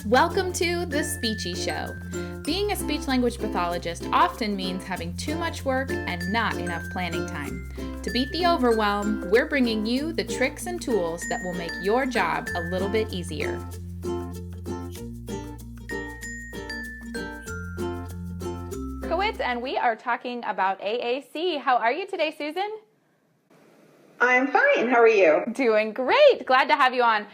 Welcome to the Speechie Show. Being a speech-language pathologist often means having too much work and not enough planning time. To beat the overwhelm, we're bringing you the tricks and tools that will make your job a little bit easier. Berkowitz, and we are talking about AAC. How are you today, Susan? I'm fine. How are you? Doing great. Glad to have you on.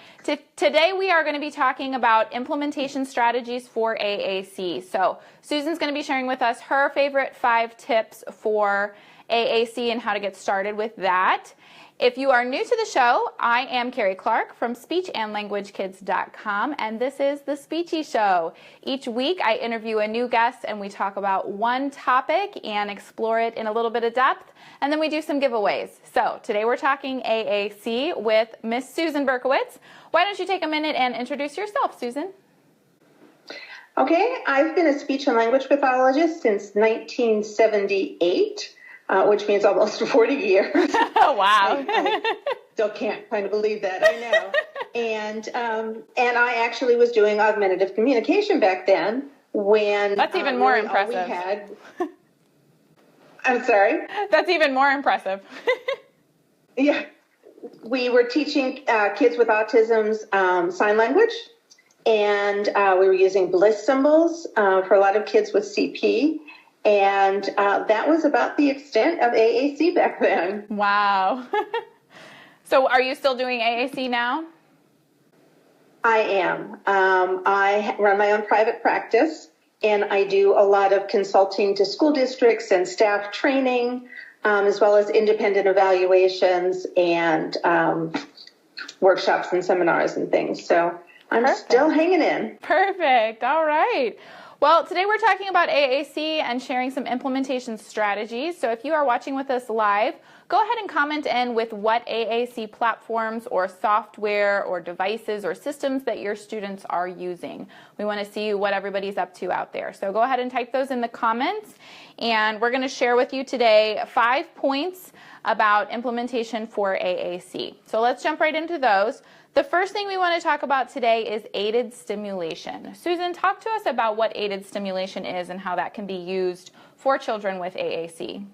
Today we are going to be talking about implementation strategies for AAC. So Susan's going to be sharing with us her favorite 5 tips for AAC and how to get started with that. If you are new to the show, I am Carrie Clark from speechandlanguagekids.com, and this is the Speechie Show. Each week I interview a new guest and we talk about one topic and explore it in a little bit of depth, and then we do some giveaways. So today we're talking AAC with Miss Susan Berkowitz. Why don't you take a minute and introduce yourself, Susan? Okay, I've been a speech and language pathologist since 1978. Which means almost 40 years. Oh, wow. I still can't kind of believe that, I know. And I actually was doing augmentative communication back then when... That's even more impressive. All we had... I'm sorry? That's even more impressive. Yeah. We were teaching kids with autism's sign language, and we were using bliss symbols for a lot of kids with CP. And that was about the extent of AAC back then. Wow. So are you still doing AAC now? I am. I run my own private practice, and I do a lot of consulting to school districts and staff training, as well as independent evaluations and workshops and seminars and things. So I'm still hanging in. Perfect. All right. Well, today we're talking about AAC and sharing some implementation strategies. So if you are watching with us live, go ahead and comment in with what AAC platforms or software or devices or systems that your students are using. We want to see what everybody's up to out there. So go ahead and type those in the comments. And we're going to share with you today 5 points about implementation for AAC. So let's jump right into those. The first thing we want to talk about today is aided stimulation. Susan, talk to us about what aided stimulation is and how that can be used for children with AAC.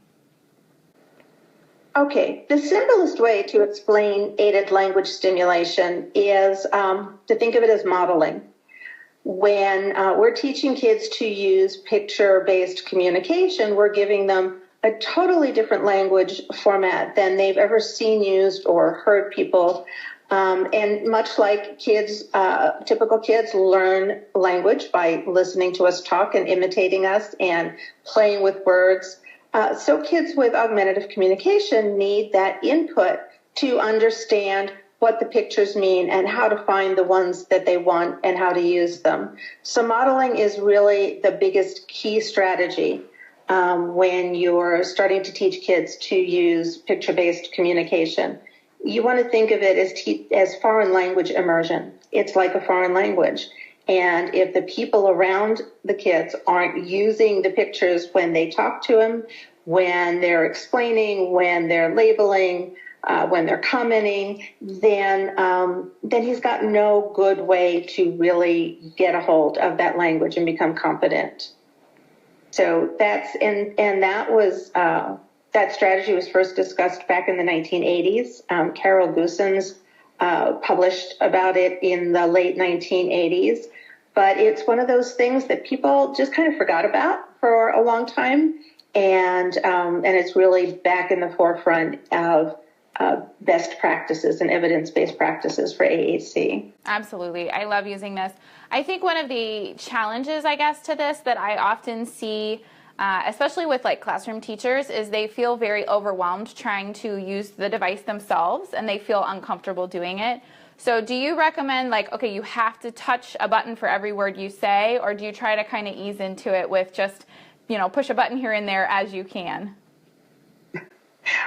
Okay, the simplest way to explain aided language stimulation is to think of it as modeling. When we're teaching kids to use picture-based communication, we're giving them a totally different language format than they've ever seen used or heard people. And much like kids, typical kids learn language by listening to us talk and imitating us and playing with words. So kids with augmentative communication need that input to understand what the pictures mean and how to find the ones that they want and how to use them. So modeling is really the biggest key strategy when you're starting to teach kids to use picture-based communication. You want to think of it as foreign language immersion. It's like a foreign language. And if the people around the kids aren't using the pictures when they talk to them, when they're explaining, when they're labeling, when they're commenting, then he's got no good way to really get a hold of that language and become competent. So that was that strategy was first discussed back in the 1980s. Carol Goossens published about it in the late 1980s. But it's one of those things that people just kind of forgot about for a long time. And it's really back in the forefront of best practices and evidence-based practices for AAC. Absolutely. I love using this. I think one of the challenges, I guess, to this that I often see especially with like classroom teachers, is they feel very overwhelmed trying to use the device themselves and they feel uncomfortable doing it. So do you recommend like, okay, you have to touch a button for every word you say, or do you try to kind of ease into it with just, push a button here and there as you can?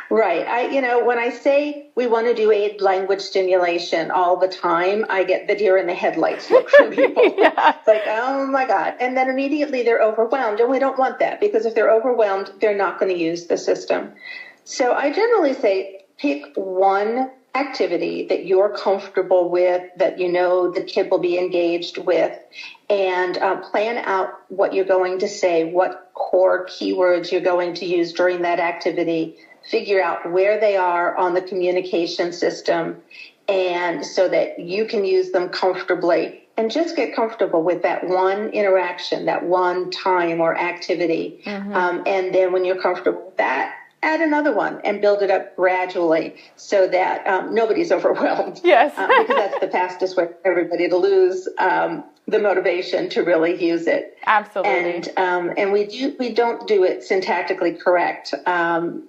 Right. When I say we want to do aid language stimulation all the time, I get the deer in the headlights look from people. Yeah. It's like, oh my God. And then immediately they're overwhelmed. And we don't want that, because if they're overwhelmed, they're not going to use the system. So I generally say pick one activity that you're comfortable with, that you know the kid will be engaged with, and plan out what you're going to say, what core keywords you're going to use during that activity, figure out where they are on the communication system, and so that you can use them comfortably, and just get comfortable with that one interaction, that one time or activity. And then when you're comfortable with that, add another one and build it up gradually so that nobody's overwhelmed. Yes. Because that's the fastest way for everybody to lose the motivation to really use it. Absolutely. And we don't do it syntactically correct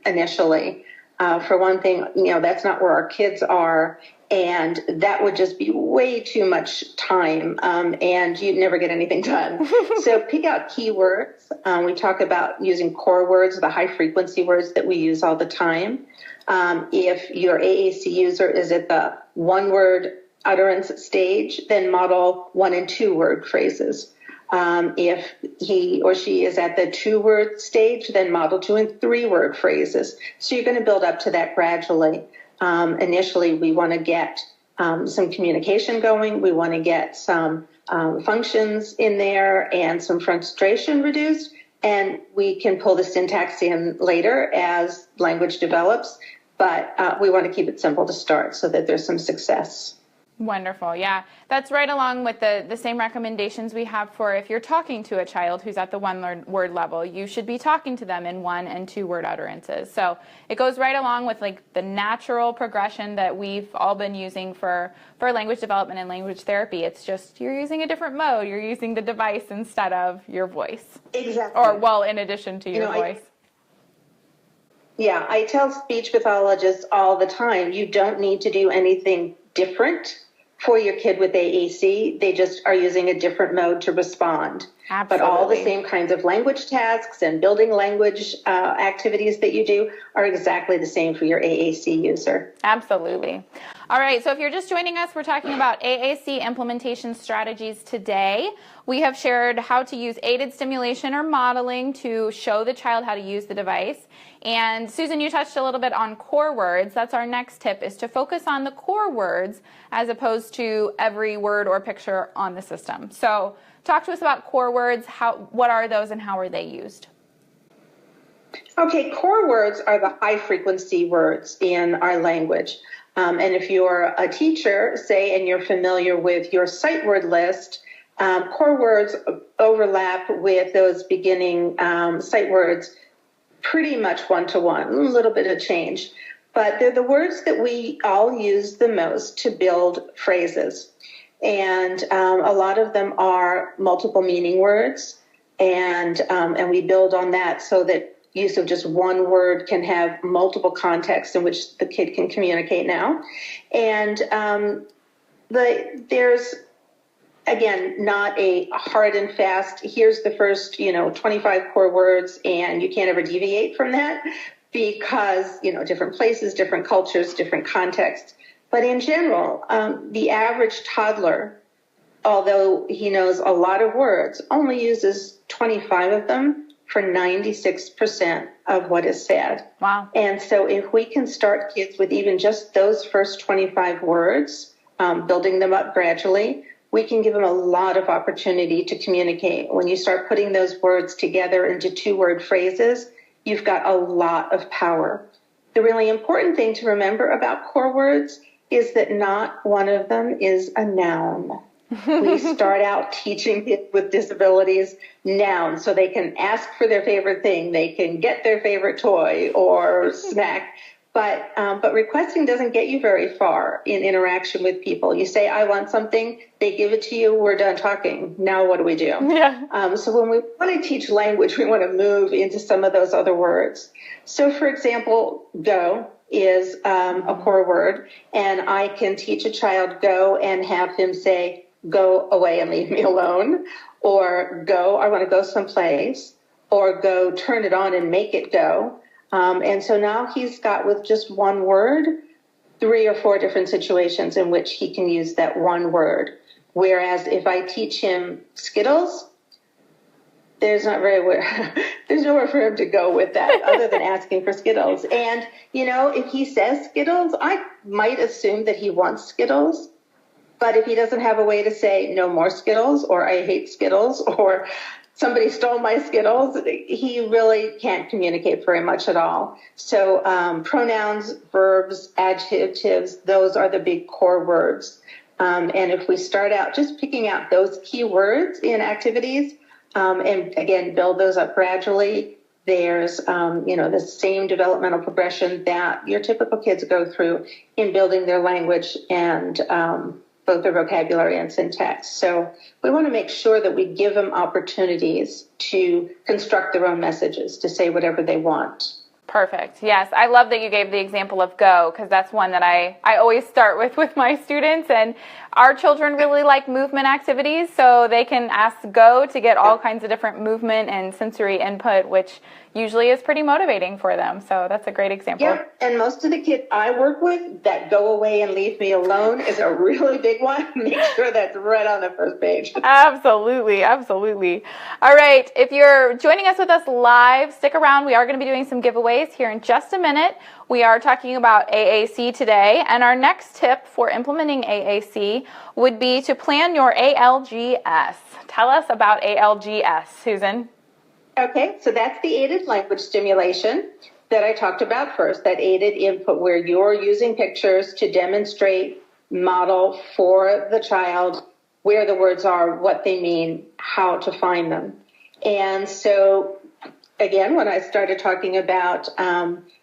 initially. For one thing, that's not where our kids are. And that would just be way too much time, and you'd never get anything done. So pick out keywords. We talk about using core words, the high frequency words that we use all the time. If your AAC user is at the one word utterance stage, then model 1 and 2 word phrases. If he or she is at the 2-word stage, then model 2 and 3 word phrases. So you're going to build up to that gradually. Initially, we want to get some communication going. We want to get some functions in there and some frustration reduced. And we can pull the syntax in later as language develops. But we want to keep it simple to start so that there's some success. Wonderful. Yeah, that's right along with the same recommendations we have for if you're talking to a child who's at the 1-word level, you should be talking to them in 1 and 2 word utterances. So it goes right along with like the natural progression that we've all been using for language development and language therapy. It's just you're using a different mode. You're using the device instead of your voice. Exactly. Or, well, in addition to your voice. I tell speech pathologists all the time, you don't need to do anything different for your kid with AAC. They just are using a different mode to respond. Absolutely. But all the same kinds of language tasks and building language activities that you do are exactly the same for your AAC user. Absolutely. All right, so if you're just joining us, we're talking about AAC implementation strategies today. We have shared how to use aided stimulation or modeling to show the child how to use the device. And Susan, you touched a little bit on core words. That's our next tip, is to focus on the core words as opposed to every word or picture on the system. So talk to us about core words. What are those and how are they used? Okay, core words are the high frequency words in our language. And if you're a teacher, say, and you're familiar with your sight word list, core words overlap with those beginning sight words pretty much one-to-one, a little bit of change. But they're the words that we all use the most to build phrases. And a lot of them are multiple meaning words. And we build on that so that use of just one word can have multiple contexts in which the kid can communicate now. And there's, again, not a hard and fast, here's the first, 25 core words, and you can't ever deviate from that because, different places, different cultures, different contexts. But in general, the average toddler, although he knows a lot of words, only uses 25 of them for 96% of what is said. Wow. And so if we can start kids with even just those first 25 words, building them up gradually, we can give them a lot of opportunity to communicate. When you start putting those words together into 2-word phrases, you've got a lot of power. The really important thing to remember about core words is that not one of them is a noun. We start out teaching kids with disabilities nouns so they can ask for their favorite thing, they can get their favorite toy or snack. But requesting doesn't get you very far in interaction with people. You say, I want something, they give it to you, we're done talking. Now what do we do? Yeah. So when we want to teach language, we want to move into some of those other words. So, for example, go is a core word, and I can teach a child go and have him say, go away and leave me alone, or go, I want to go someplace, or go, turn it on and make it go. And so now he's got, with just one word, 3 or 4 different situations in which he can use that one word. Whereas if I teach him Skittles, there's not very there's nowhere for him to go with that other than asking for Skittles. And, if he says Skittles, I might assume that he wants Skittles. But if he doesn't have a way to say no more Skittles, or I hate Skittles, or somebody stole my Skittles, he really can't communicate very much at all. So pronouns, verbs, adjectives, those are the big core words. And if we start out just picking out those key words in activities, and again, build those up gradually, there's, the same developmental progression that your typical kids go through in building their language and both their vocabulary and syntax. So we want to make sure that we give them opportunities to construct their own messages, to say whatever they want. Perfect. Yes, I love that you gave the example of go, because that's one that I always start with my students. And our children really like movement activities, so they can ask go to get all kinds of different movement and sensory input, which usually is pretty motivating for them. So that's a great example. Yeah, and most of the kids I work with, that go away and leave me alone is a really big one. Make sure that's right on the first page. Absolutely, absolutely. All right, if you're joining us with us live, stick around. We are going to be doing some giveaways here in just a minute. We are talking about AAC today, and our next tip for implementing AAC would be to plan your ALGS. Tell us about ALGS, Susan. Okay, so that's the aided language stimulation that I talked about first, that aided input where you're using pictures to demonstrate, model for the child where the words are, what they mean, how to find them. And so, again, when I started talking about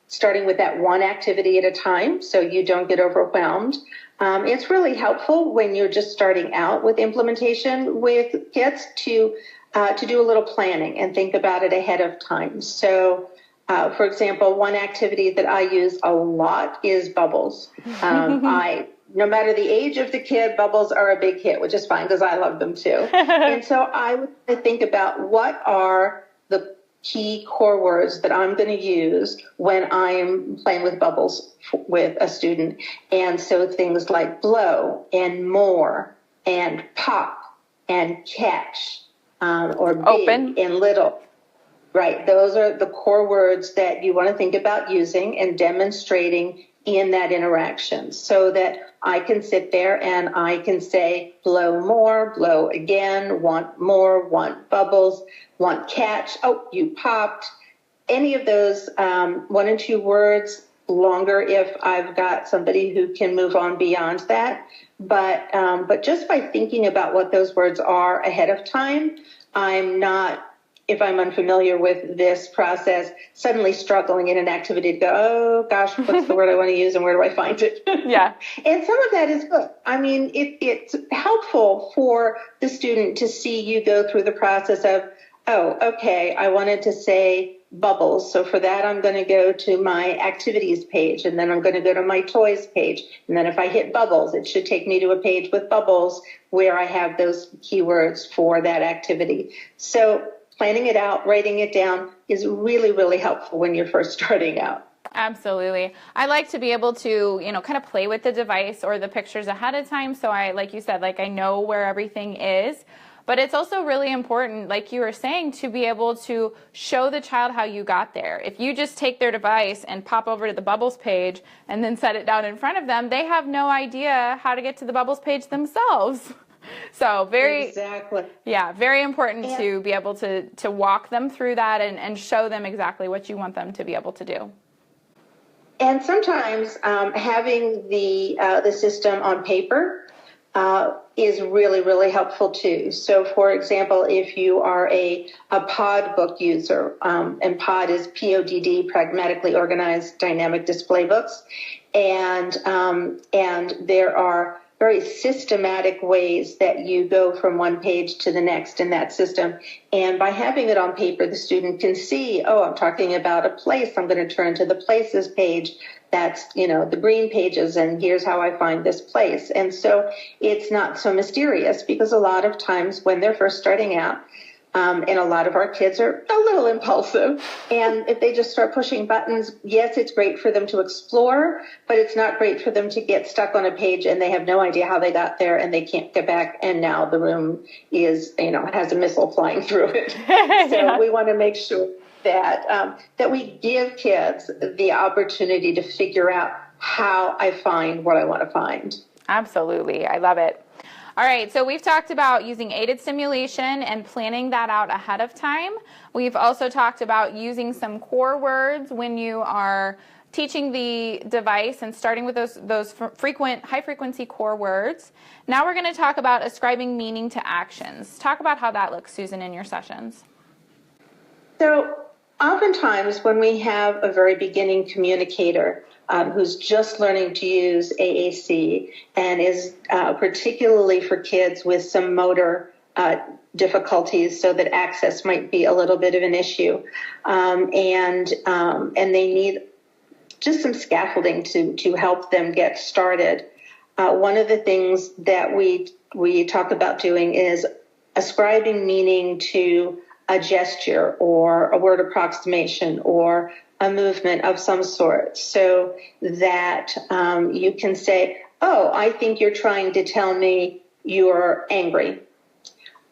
starting with that one activity at a time so you don't get overwhelmed, it's really helpful when you're just starting out with implementation with kids to do a little planning and think about it ahead of time. So, for example, one activity that I use a lot is bubbles. No matter the age of the kid, bubbles are a big hit, which is fine because I love them too. And so I would think about what are the key core words that I'm going to use when I'm playing with bubbles with a student. And so things like blow and more and pop and catch. Or big Open and little. Right. Those are the core words that you want to think about using and demonstrating in that interaction so that I can sit there and I can say blow more, blow again, want more, want bubbles, want catch. Oh, you popped. Any of those 1 and 2 words, longer if I've got somebody who can move on beyond that. But just by thinking about what those words are ahead of time, I'm not, if I'm unfamiliar with this process, suddenly struggling in an activity to go, oh gosh, what's the word I want to use and where do I find it? Yeah. And some of that is good. I mean, it's helpful for the student to see you go through the process of, oh, okay, I wanted to say bubbles. So for that, I'm going to go to my activities page, and then I'm going to go to my toys page. And then if I hit bubbles, it should take me to a page with bubbles where I have those keywords for that activity. So planning it out, writing it down is really, really helpful when you're first starting out. Absolutely. I like to be able to, kind of play with the device or the pictures ahead of time. So like you said, I know where everything is. But it's also really important, like you were saying, to be able to show the child how you got there. If you just take their device and pop over to the Bubbles page and then set it down in front of them, they have no idea how to get to the Bubbles page themselves. So very important to be able to walk them through that and show them exactly what you want them to be able to do. And sometimes having the system on paper is really, really helpful too. So, for example, if you are a POD book user, and POD is PODD, Pragmatically Organized Dynamic Display Books, and there are very systematic ways that you go from one page to the next in that system. And by having it on paper, the student can see, oh, I'm talking about a place. I'm going to turn to the places page. That's, the green pages, and here's how I find this place. And so it's not so mysterious because a lot of times when they're first starting out, And a lot of our kids are a little impulsive. And if they just start pushing buttons, yes, it's great for them to explore, but it's not great for them to get stuck on a page and they have no idea how they got there and they can't get back. And now the room is, has a missile flying through it. So we want to make sure that we give kids the opportunity to figure out how I find what I want to find. Absolutely. I love it. All right, so we've talked about using aided stimulation and planning that out ahead of time. We've also talked about using some core words when you are teaching the device and starting with those frequent, high-frequency core words. Now we're going to talk about ascribing meaning to actions. Talk about how that looks, Susan, in your sessions. So oftentimes when we have a very beginning communicator who's just learning to use AAC and is particularly for kids with some motor difficulties, so that access might be a little bit of an issue, and they need just some scaffolding to help them get started. One of the things that we talk about doing is ascribing meaning to a gesture or a word approximation or a movement of some sort, so that you can say, oh, I think you're trying to tell me you're angry.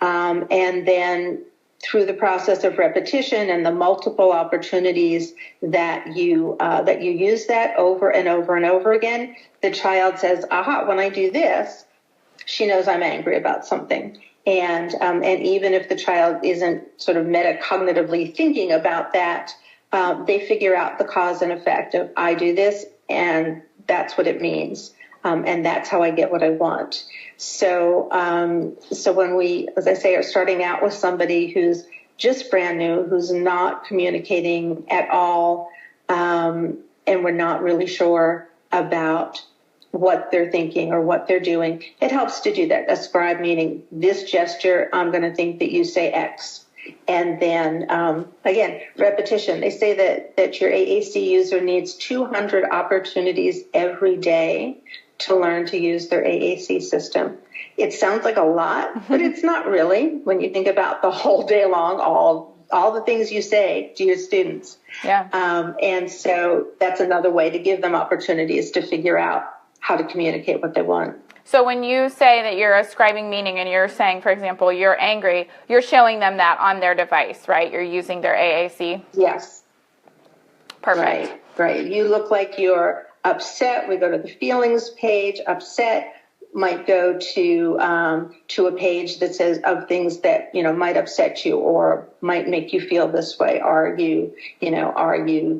And then through the process of repetition and the multiple opportunities that you use that over and over and over again, the child says, aha, when I do this, she knows I'm angry about something. And even if the child isn't sort of metacognitively thinking about that, they figure out the cause and effect of I do this and that's what it means. And that's how I get what I want. So when we, as I say, are starting out with somebody who's just brand new, who's not communicating at all, and we're not really sure about what they're thinking or what they're doing, it helps to do that. Ascribe meaning. This gesture, I'm going to think that you say X. And then, again, repetition. They say that your AAC user needs 200 opportunities every day to learn to use their AAC system. It sounds like a lot, but it's not really when you think about the whole day long, all the things you say to your students. Yeah. And so that's another way to give them opportunities to figure out how to communicate what they want. So when you say that you're ascribing meaning and you're saying, for example, you're angry, you're showing them that on their device, right? You're using their AAC? Yes. Perfect. Right. You look like you're upset. We go to the feelings page. Upset might go to a page that says of things that, might upset you or might make you feel this way. Are you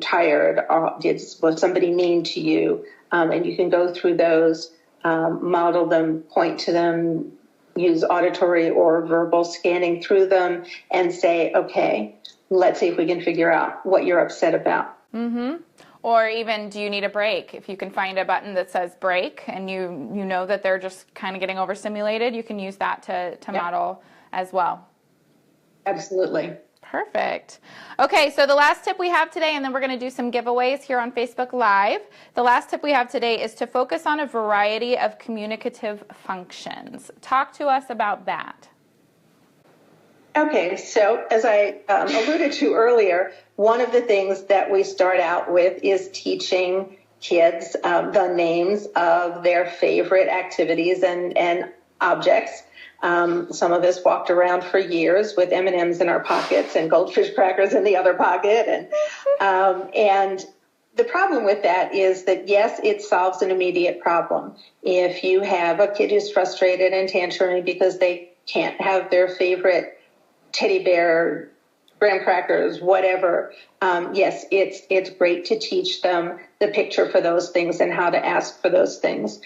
tired? Was somebody mean to you? And you can go through those. Model them, point to them, use auditory or verbal scanning through them and say, okay, let's see if we can figure out what you're upset about. Mm-hmm. Or even, do you need a break? If you can find a button that says break and you know that they're just kind of getting overstimulated, you can use that to model as well. Absolutely. Perfect. Okay, so the last tip we have today, and then we're going to do some giveaways here on Facebook Live. The last tip we have today is to focus on a variety of communicative functions. Talk to us about that. Okay, so as I alluded to earlier, one of the things that we start out with is teaching kids the names of their favorite activities and objects. Some of us walked around for years with M&Ms in our pockets and goldfish crackers in the other pocket. And the problem with that is that, yes, it solves an immediate problem. If you have a kid who's frustrated and tantruming because they can't have their favorite teddy bear, graham crackers, whatever, yes, it's great to teach them the picture for those things and how to ask for those things.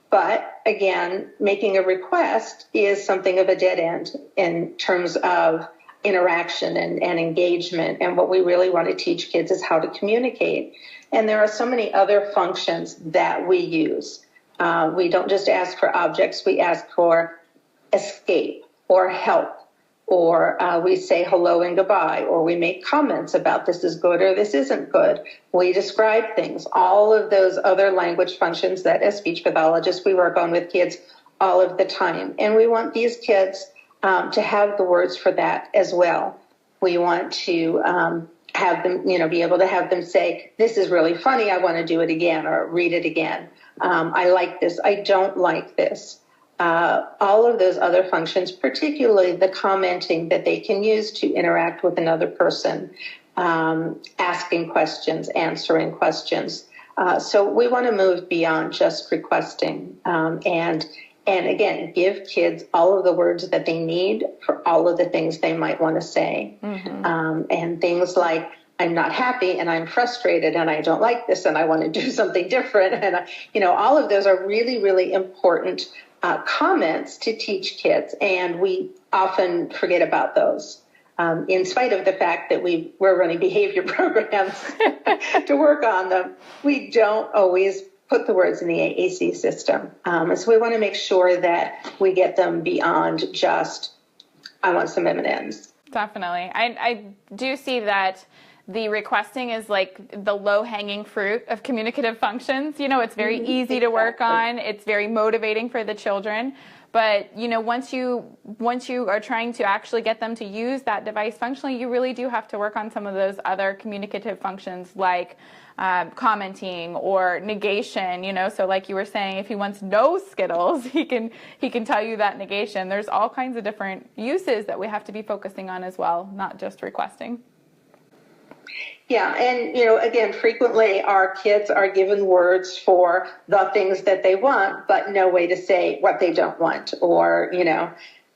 But again, making a request is something of a dead end in terms of interaction and engagement. And what we really want to teach kids is how to communicate. And there are so many other functions that we use. We don't just ask for objects. We ask for escape or help, or we say hello and goodbye, or we make comments about this is good or this isn't good. We describe things, all of those other language functions that as speech pathologists we work on with kids all of the time. And we want these kids to have the words for that as well. We want to have them, be able to have them say, this is really funny, I want to do it again, or read it again. I like this, I don't like this. All of those other functions, particularly the commenting that they can use to interact with another person, asking questions, answering questions. So we want to move beyond just requesting, and again, give kids all of the words that they need for all of the things they might want to say. And things like, I'm not happy and I'm frustrated and I don't like this and I want to do something different. And, all of those are really, really important comments to teach kids. And we often forget about those. In spite of the fact that we're running behavior programs to work on them, we don't always put the words in the AAC system. So we want to make sure that we get them beyond just, I want some M&Ms. Definitely. I do see that the requesting is like the low-hanging fruit of communicative functions. It's very easy to work on. It's very motivating for the children. But, once you are trying to actually get them to use that device functionally, you really do have to work on some of those other communicative functions like commenting or negation, so like you were saying, if he wants no Skittles, he can tell you that negation. There's all kinds of different uses that we have to be focusing on as well, not just requesting. Yeah, and, again, frequently our kids are given words for the things that they want, but no way to say what they don't want, or,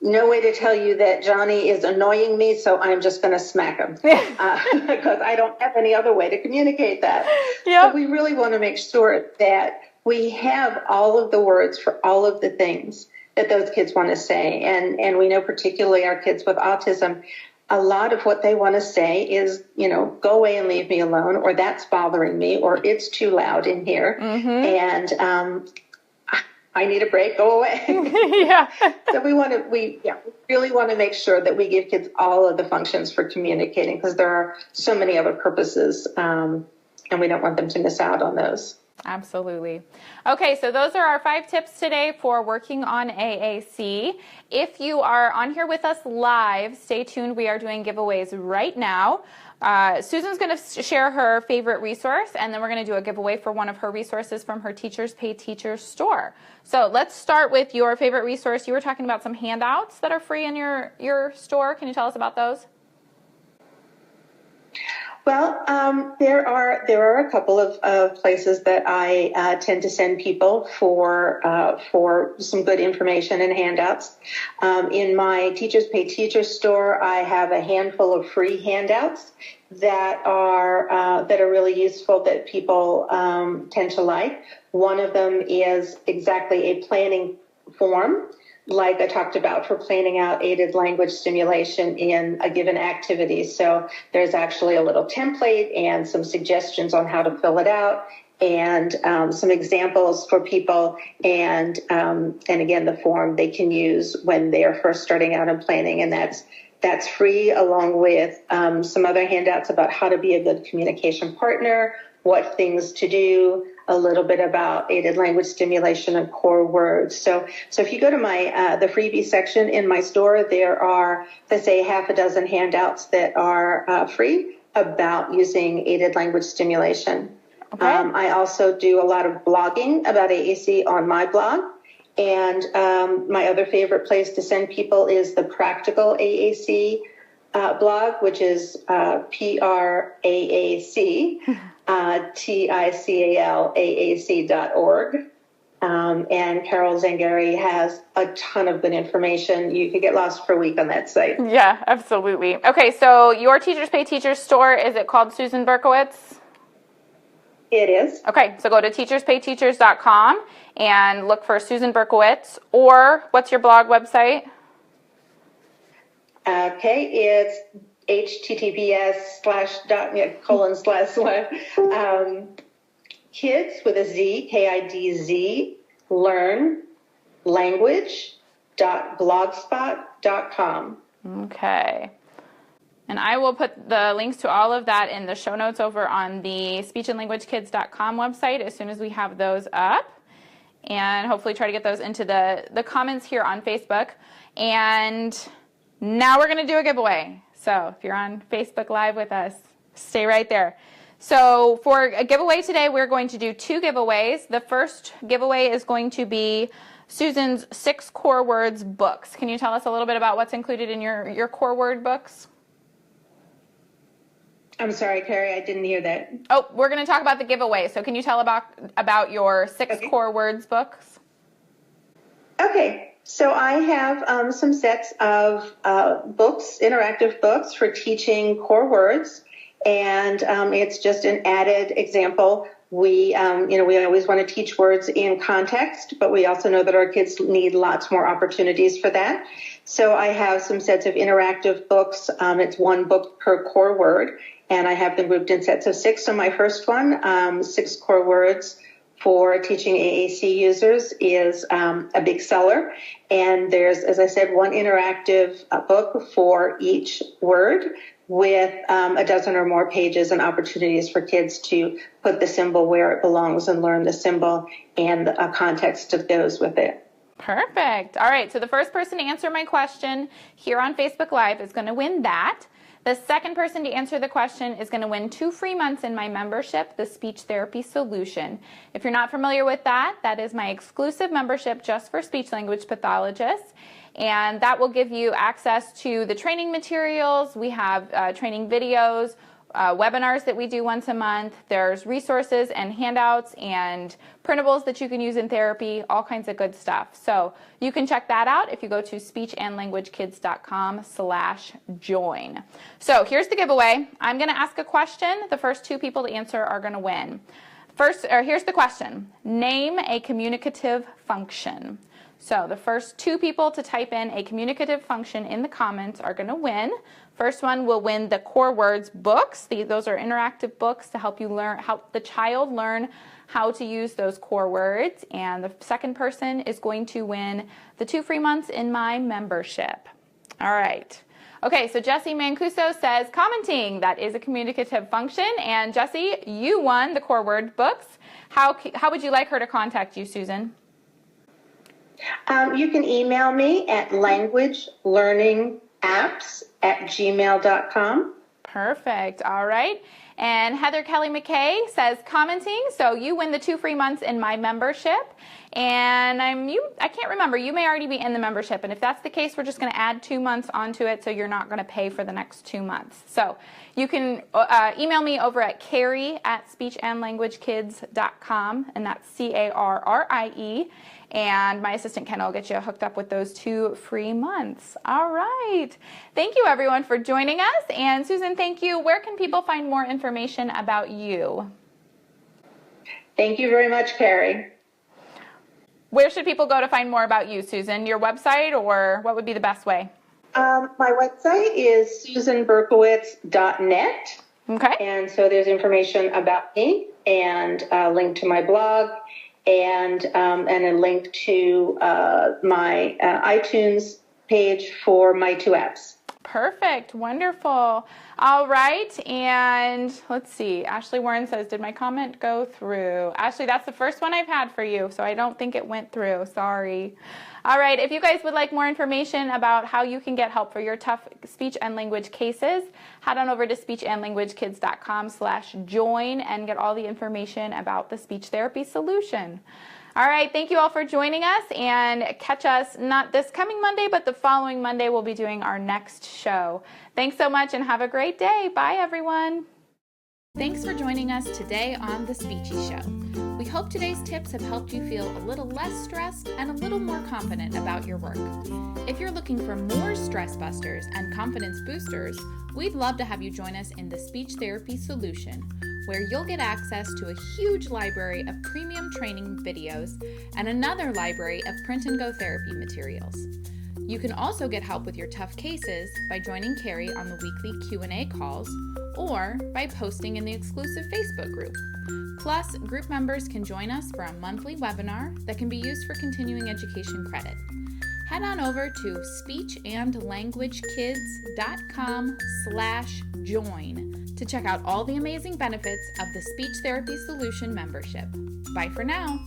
no way to tell you that Johnny is annoying me, so I'm just going to smack him, because I don't have any other way to communicate that. Yep. So we really want to make sure that we have all of the words for all of the things that those kids want to say, and we know particularly our kids with autism, a lot of what they want to say is, go away and leave me alone, or that's bothering me, or it's too loud in here, and I need a break, go away. Yeah. So we really want to make sure that we give kids all of the functions for communicating, because there are so many other purposes, and we don't want them to miss out on those. Absolutely. Okay, so those are our 5 tips today for working on AAC. If you are on here with us live, stay tuned. We are doing giveaways right now. Susan's going to share her favorite resource, and then we're going to do a giveaway for one of her resources from her Teachers Pay Teachers store. So let's start with your favorite resource. You were talking about some handouts that are free in your store. Can you tell us about those? Well, there are a couple of places that I tend to send people for some good information and handouts. In my Teachers Pay Teachers store, I have a handful of free handouts that are really useful, that people tend to like. One of them is exactly a planning form, like I talked about, for planning out aided language stimulation in a given activity. So there's actually a little template and some suggestions on how to fill it out, and some examples for people, and again, the form they can use when they are first starting out in planning, and that's free, along with some other handouts about how to be a good communication partner, what things to do, a little bit about aided language stimulation and core words. So if you go to my the freebie section in my store, there are, let's say, half a dozen handouts that are free about using aided language stimulation. Okay. I also do a lot of blogging about AAC on my blog. And my other favorite place to send people is the Practical AAC blog, which is PRAAC. TICALAAC.org. And Carol Zangari has a ton of good information. You could get lost for a week on that site. Yeah, absolutely. Okay, so your Teachers Pay Teachers store, is it called Susan Berkowitz? It is. Okay, so go to teacherspayteachers.com and look for Susan Berkowitz, or what's your blog website? Okay, it's https:// kids with a Z, KIDZ, learn language.blogspot.com. Okay. And I will put the links to all of that in the show notes over on the speechandlanguagekids.com website as soon as we have those up. and hopefully try to get those into the comments here on Facebook. And now we're going to do a giveaway. So if you're on Facebook Live with us, stay right there. So for a giveaway today, we're going to do 2 giveaways. The first giveaway is going to be Susan's 6 core words books. Can you tell us a little bit about what's included in your core word books? I'm sorry, Carrie, I didn't hear that. Oh, we're going to talk about the giveaway. So can you tell about your 6 core words books? Okay, so I have some sets of books, interactive books for teaching core words, and it's just an added example. We always want to teach words in context, but we also know that our kids need lots more opportunities for that. So I have some sets of interactive books. It's 1 book per core word, and I have them grouped in sets of 6. So my first one, 6 core words for teaching AAC users, is a big seller. And there's, as I said, 1 interactive book for each word with a dozen or more pages and opportunities for kids to put the symbol where it belongs and learn the symbol and a context that goes with it. Perfect. All right, so the first person to answer my question here on Facebook Live is going to win that. The second person to answer the question is going to win 2 free months in my membership, the Speech Therapy Solution. If you're not familiar with that, that is my exclusive membership just for speech language pathologists. And that will give you access to the training materials. We have training videos, webinars that we do once a month. There's resources and handouts and printables that you can use in therapy, all kinds of good stuff. So you can check that out if you go to speechandlanguagekids.com/join. So here's the giveaway. I'm going to ask a question. The first 2 people to answer are going to win. Here's the question. Name a communicative function. So the first 2 people to type in a communicative function in the comments are going to win. First one will win the core words books. Those are interactive books to help the child learn how to use those core words. And the second person is going to win the 2 free months in my membership. All right. Okay, so Jessie Mancuso says, commenting, that is a communicative function. And Jessie, you won the core word books. How would you like her to contact you, Susan? You can email me at languagelearningapps@gmail.com. Perfect. All right. And Heather Kelly McKay says, commenting, so you win the 2 free months in my membership. And I can't remember, you may already be in the membership. And if that's the case, we're just going to add 2 months onto it, so you're not going to pay for the next 2 months. So you can email me over at Carrie@speechandlanguagekids.com, and that's CARRIE. And my assistant Ken will get you hooked up with those 2 free months. All right. Thank you, everyone, for joining us. And Susan, thank you. Where can people find more information about you? Thank you very much, Carrie. Where should people go to find more about you, Susan? Your website, or what would be the best way? My website is susanberkowitz.net. Okay. And so there's information about me and a link to my blog and a link to my iTunes page for my 2 apps. Perfect. Wonderful. All right. And let's see. Ashley Warren says, did my comment go through? Ashley, that's the first one I've had for you, so I don't think it went through. Sorry. All right. If you guys would like more information about how you can get help for your tough speech and language cases, head on over to speechandlanguagekids.com/join and get all the information about the speech therapy solution. All right, thank you all for joining us, and catch us not this coming Monday, but the following Monday we'll be doing our next show. Thanks so much and have a great day. Bye, everyone. Thanks for joining us today on The Speechie Show. We hope today's tips have helped you feel a little less stressed and a little more confident about your work. If you're looking for more stress busters and confidence boosters, we'd love to have you join us in the Speech Therapy Solution, where you'll get access to a huge library of premium training videos and another library of print and go therapy materials. You can also get help with your tough cases by joining Carrie on the weekly Q&A calls or by posting in the exclusive Facebook group. Plus, group members can join us for a monthly webinar that can be used for continuing education credit. Head on over to speechandlanguagekids.com/join to check out all the amazing benefits of the Speech Therapy Solution membership. Bye for now.